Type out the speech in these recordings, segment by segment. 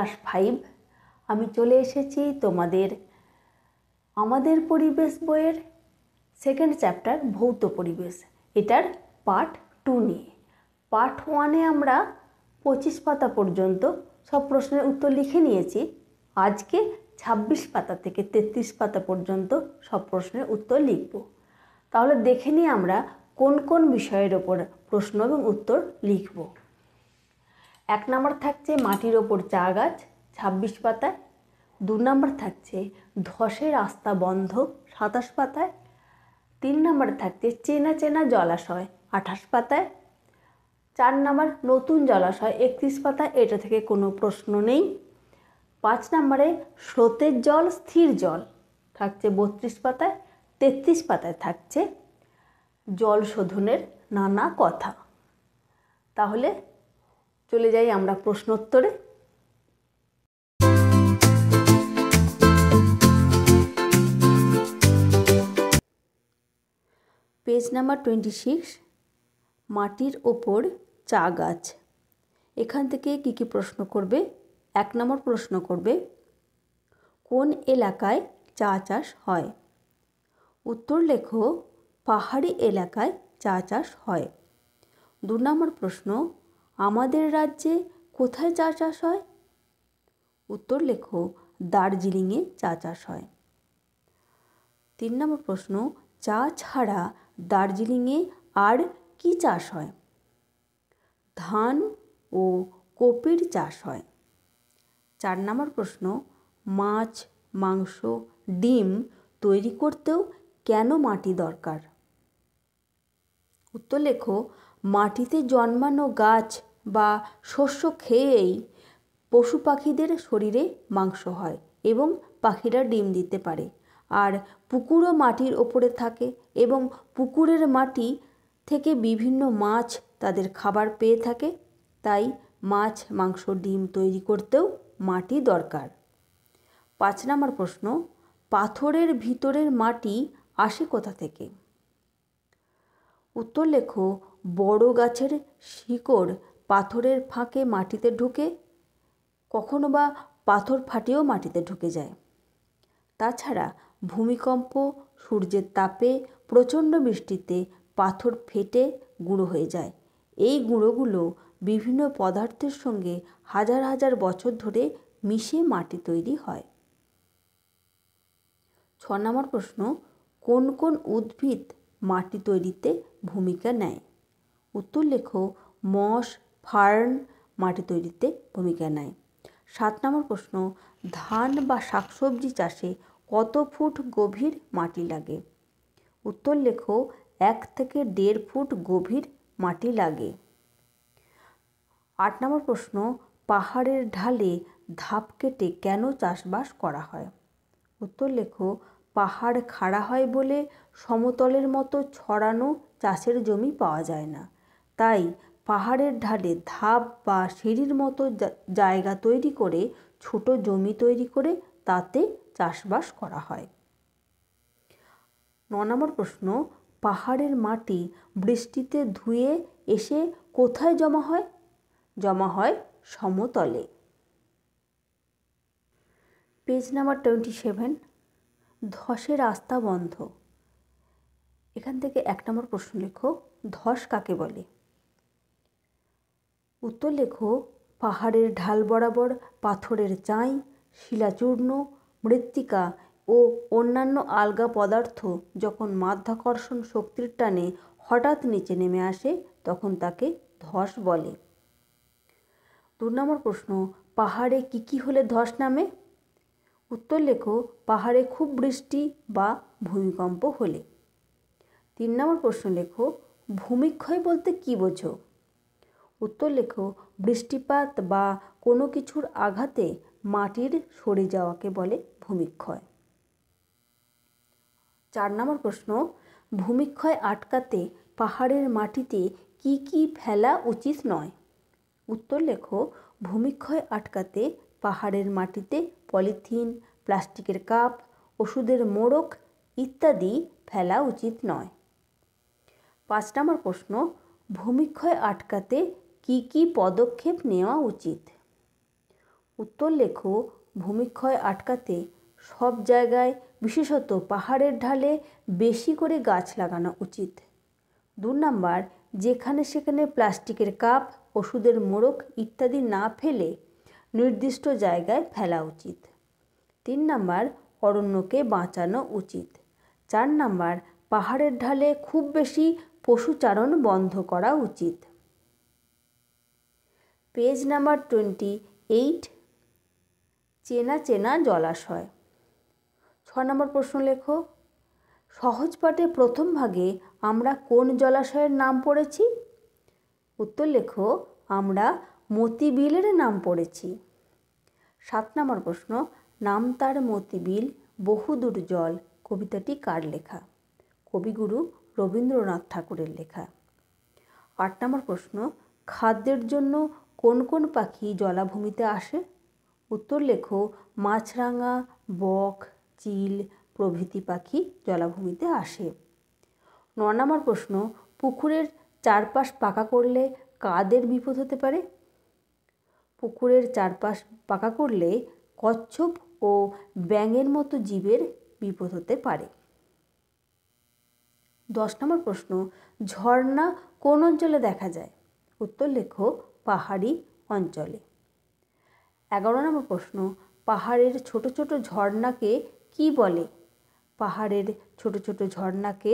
Class 5 আমি চলে এসেছি তোমাদের আমাদের পরিবেশ বইয়ের সেকেন্ড চ্যাপ্টার ভৌত পরিবেশ, এটার পার্ট 2 নিয়ে। পার্ট 1-এ আমরা 25 পাতা পর্যন্ত সব প্রশ্নের উত্তর লিখে নিয়েছি। আজকে 26 পাতা থেকে 33 পাতা পর্যন্ত সব প্রশ্নের উত্তর লিখব। তাহলে দেখে নিই আমরা কোন কোন বিষয়ের ওপর প্রশ্ন এবং উত্তর লিখব। 1 নম্বর থাকছে মাটির ওপর চা গাছ 26 পাতায়। 2 নম্বর থাকছে ধসে রাস্তা বন্ধ 27 পাতায়। 3 নম্বর থাকছে চেনা চেনা জলাশয় 28 পাতায়। 4 নম্বর নতুন জলাশয় 31 পাতায়, এটা থেকে কোনো প্রশ্ন নেই। 5 নম্বরে স্রোতের জল স্থির জল থাকছে 32 পাতায়। 33 পাতায় থাকছে জল শোধনের নানা কথা। তাহলে চলে যাই আমরা প্রশ্নোত্তরে। পেজ নাম্বার 26, মাটির ওপর চা গাছ। এখান থেকে কি কি প্রশ্ন করবে? 1 নম্বর প্রশ্ন করবে কোন এলাকায় চা চাষ হয়? উত্তর লেখো পাহাড়ি এলাকায় চা চাষ হয়। 2 নম্বর প্রশ্ন আমাদের রাজ্যে কোথায় চা চাষ হয়? উত্তর লেখো দার্জিলিংয়ে চা চাষ হয়। 3 নম্বর প্রশ্ন চা ছাড়া দার্জিলিংয়ে আর কি চাষ হয়? ধান ও কপির চাষ হয়। 4 নম্বর প্রশ্ন মাছ, মাংস, ডিম তৈরি করতেও কেন মাটি দরকার? উত্তর লেখো মাটিতে জন্মানো গাছ বা শস্য খেয়েই পশু পাখিদের শরীরে মাংস হয় এবং পাখিরা ডিম দিতে পারে। আর পুকুরও মাটির ওপরে থাকে এবং পুকুরের মাটি থেকে বিভিন্ন মাছ তাদের খাবার পেয়ে থাকে, তাই মাছ, মাংস, ডিম তৈরি করতেও মাটি দরকার। 5 নম্বর প্রশ্ন পাথরের ভিতরের মাটি আসে কোথা থেকে? উত্তর লেখো বড় গাছের শিকড় পাথরের ফাঁকে মাটিতে ঢুকে, কখনো বা পাথর ফাটিয়েও মাটিতে ঢুকে যায়। তাছাড়া ভূমিকম্প, সূর্যের তাপে, প্রচণ্ড বৃষ্টিতে পাথর ফেটে গুঁড়ো হয়ে যায়। এই গুঁড়োগুলো বিভিন্ন পদার্থের সঙ্গে হাজার হাজার বছর ধরে মিশে মাটি তৈরি হয়। 6 নম্বর প্রশ্ন কোন কোন উদ্ভিদ মাটি তৈরিতে ভূমিকা নেয়? উত্তর লেখো মস, ফার্ন মাটি তৈরিতে ভূমিকা নেয়। 7 নম্বর প্রশ্ন ধান বা শাকসবজি চাষে কত ফুট গভীর মাটি লাগে? উত্তর লেখো 1 থেকে 1.5 ফুট গভীর মাটি লাগে। 8 নম্বর প্রশ্ন পাহাড়ের ঢালে ধাপ কেটে কেন চাষবাস করা হয়? উত্তর লেখো পাহাড় খাড়া হয় বলে সমতলের মতো ছড়ানো চাষের জমি পাওয়া যায় না, তাই পাহাড়ের ঢালে ধাপ বা সিঁড়ির মতো জায়গা তৈরি করে ছোট জমি তৈরি করে তাতে চাষবাস করা হয়। 9 নম্বর প্রশ্ন পাহাড়ের মাটি বৃষ্টিতে ধুয়ে এসে কোথায় জমা হয়? জমা হয় সমতলে। পেজ নাম্বার 27, ধসে রাস্তা বন্ধ। এখান থেকে 1 নম্বর প্রশ্ন লেখো ধস কাকে বলে? উত্তর লেখো পাহাড়ের ঢাল বরাবর পাথরের চাঁই, শিলাচূর্ণ, মৃত্তিকা ও অন্যান্য আলগা পদার্থ যখন মাধ্যাকর্ষণ শক্তির টানে হঠাৎ নিচে নেমে আসে তখন তাকে ধস বলে। 2 নম্বর প্রশ্ন পাহাড়ে কি হলে ধস নামে? উত্তর লেখো পাহাড়ে খুব বৃষ্টি বা ভূমিকম্প হলে। 3 নম্বর প্রশ্ন লেখো ভূমিক্ষয় বলতে কী বোঝো? উত্তর লেখো বৃষ্টিপাত বা কোনো কিছুর আঘাতে মাটির সরে যাওয়াকে বলে ভূমিক্ষয়। 4 নম্বর প্রশ্ন ভূমিক্ষয় আটকাতে পাহাড়ের মাটিতে কি ফেলা উচিত নয়? উত্তর লেখো ভূমিক্ষয় আটকাতে পাহাড়ের মাটিতে পলিথিন, প্লাস্টিকের কাপ, ওষুধের মোড়ক ইত্যাদি ফেলা উচিত নয়। 5 নম্বর প্রশ্ন ভূমিক্ষয় আটকাতে কি পদক্ষেপ নেওয়া উচিত? উত্তর লেখো, ভূমিক্ষয় আটকাতে সব জায়গায় বিশেষত পাহাড়ের ঢালে বেশি করে গাছ লাগানো উচিত। 2 নাম্বার, যেখানে সেখানে প্লাস্টিকের কাপ, ওষুধের মোড়ক ইত্যাদি না ফেলে নির্দিষ্ট জায়গায় ফেলা উচিত। 3 নাম্বার, অরণ্যকে বাঁচানো উচিত। 4 নাম্বার, পাহাড়ের ঢালে খুব বেশি পশুচারণ বন্ধ করা উচিত। পেজ নাম্বার 28, চেনা চেনা জলাশয়। 6 নম্বর প্রশ্ন লেখো, সহজ পাঠে প্রথম ভাগে আমরা কোন জলাশয়ের নাম পড়েছি? উত্তর লেখো, আমরা মতি বিলের নাম পড়েছি। 7 নম্বর প্রশ্ন, নাম তার মতি বিল বহুদূর জল কবিতাটি কার লেখা? কবিগুরু রবীন্দ্রনাথ ঠাকুরের লেখা। 8 নম্বর প্রশ্ন, খাদ্যের জন্য কোন কোন পাখি জলাভূমিতে আসে? উত্তর লেখো, মাছরাঙা, বক, চিল প্রভৃতি পাখি জলাভূমিতে আসে। 9 নম্বর প্রশ্ন, পুকুরের চারপাশ পাকা করলে কাদের বিপদ হতে পারে? পুকুরের চারপাশ পাকা করলে কচ্ছপ ও ব্যাঙের মতো জীবের বিপদ হতে পারে। 10 নম্বর প্রশ্ন, ঝর্ণা কোন অঞ্চলে দেখা যায়? উত্তর লেখো, পাহাড়ি অঞ্চলে। 11 নম্বর প্রশ্ন, পাহাড়ের ছোট ছোট ঝর্ণাকে কি বলে? পাহাড়ের ছোট ছোট ঝর্ণাকে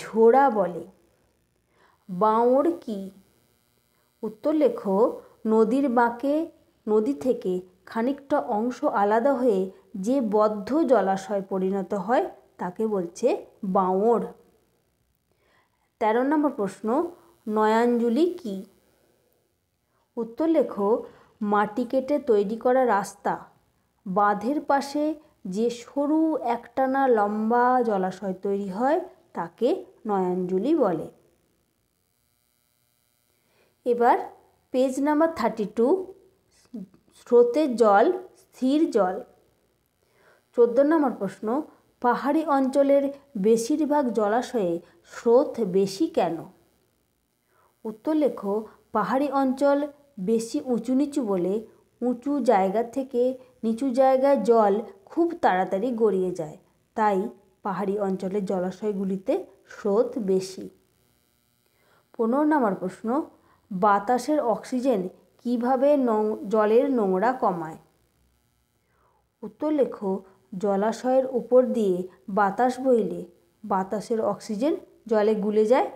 ঝোড়া বলে। বাঁওড় কি? উত্তর লেখো, নদীর বাঁকে নদী থেকে খানিকটা অংশ আলাদা হয়ে যে বদ্ধ জলাশয় পরিণত হয় তাকে বলছে বাঁওড়। 13 নম্বর প্রশ্ন, নয়াঞ্জলি কি? উত্তর লেখো, মাটি কেটে তৈরি করা রাস্তা, বাঁধের পাশে যে সরু একটানা লম্বা জলাশয় তৈরি হয় তাকে নয়াঞ্জলি বলে। এবার পেজ নাম্বার 32, স্রোতের জল স্থির জল। 14 নম্বর প্রশ্ন, পাহাড়ি অঞ্চলের বেশিরভাগ জলাশয়ে স্রোত বেশি কেন? উত্তর লেখো, পাহাড়ি অঞ্চল বেশি উঁচু নিচু বলে উঁচু জায়গা থেকে নিচু জায়গায় জল খুব তাড়াতাড়ি গড়িয়ে যায়, তাই পাহাড়ি অঞ্চলের জলাশয়গুলিতে স্রোত বেশি। 15 নম্বর প্রশ্ন, বাতাসের অক্সিজেন কিভাবে জলের নোংরা কমায়? উত্তর লেখো, জলাশয়ের উপর দিয়ে বাতাস বইলে বাতাসের অক্সিজেন জলে গুলে যায়,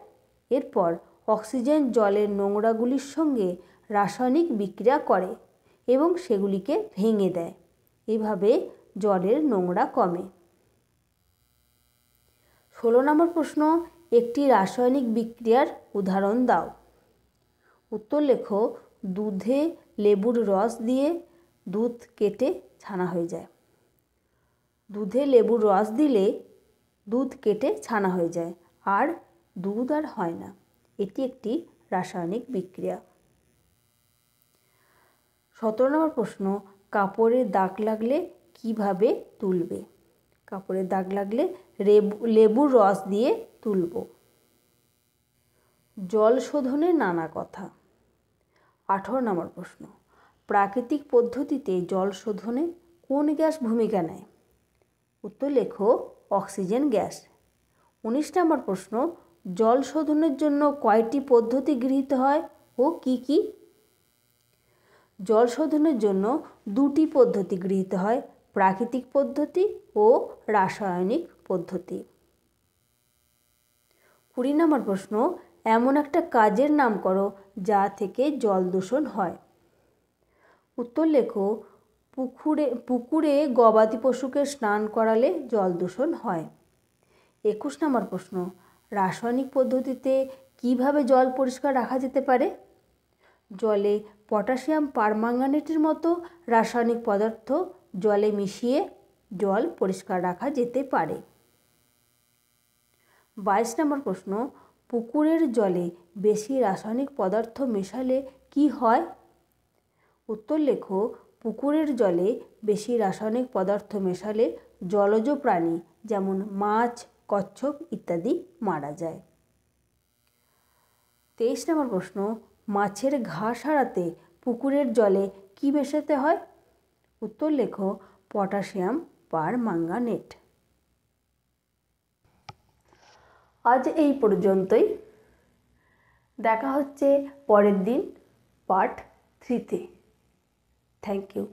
এরপর অক্সিজেন জলের নোংরাগুলির সঙ্গে রাসায়নিক বিক্রিয়া করে এবং সেগুলিকে ভেঙে দেয়। এভাবে জলের নোংরা কমে। 16 নম্বর প্রশ্ন, একটি রাসায়নিক বিক্রিয়ার উদাহরণ দাও। উত্তর লেখো, দুধে লেবুর রস দিয়ে দুধ কেটে ছানা হয়ে যায়। দুধে লেবুর রস দিলে দুধ কেটে ছানা হয়ে যায় আর দুধ আর হয় না। এটি একটি রাসায়নিক বিক্রিয়া। 17 নম্বর প্রশ্ন, কাপড়ে দাগ লাগলে কিভাবে তুলবে? কাপড়ে দাগ লাগলে লেবুর রস দিয়ে তুলব। জল শোধনের নানা কথা। 18 নম্বর প্রশ্ন, প্রাকৃতিক পদ্ধতিতে জল শোধনে কোন গ্যাস ভূমিকা নেয়? উত্তর লেখো, অক্সিজেন গ্যাস। 19 নম্বর প্রশ্ন, জল শোধনের জন্য কয়টি পদ্ধতি গৃহীত হয় ও কি কি? জল শোধনের জন্য 2টি পদ্ধতি গৃহীত হয়, প্রাকৃতিক পদ্ধতি ও রাসায়নিক পদ্ধতি। 20 নম্বর প্রশ্ন, এমন একটা কাজের নাম করো যা থেকে জল দূষণ হয়। উত্তর লেখো, পুকুরে গবাদি পশুকে স্নান করালে জল দূষণ হয়। 21 নম্বর প্রশ্ন, রাসায়নিক পদ্ধতিতে কিভাবে জল পরিষ্কার রাখা যেতে পারে? জলে পটাশিয়াম পারম্যাঙ্গানেটের মতো রাসায়নিক পদার্থ জলে মিশিয়ে জল পরিষ্কার রাখা যেতে পারে। 22 নম্বর প্রশ্ন, পুকুরের জলে বেশি রাসায়নিক পদার্থ মেশালে কি হয়? উত্তর লেখো, পুকুরের জলে বেশি রাসায়নিক পদার্থ মেশালে জলজ প্রাণী যেমন মাছ, কচ্ছপ ইত্যাদি মারা যায়। 23 নম্বর প্রশ্ন, মাছের ঘা সারাতে পুকুরের জলে কি মেশাতে হয়? উত্তর লেখো পটাশিয়াম পারম্যাঙ্গানেট। আজ এই পর্যন্তই। দেখা হচ্ছে পরের দিন পার্ট 3-তে। Thank you.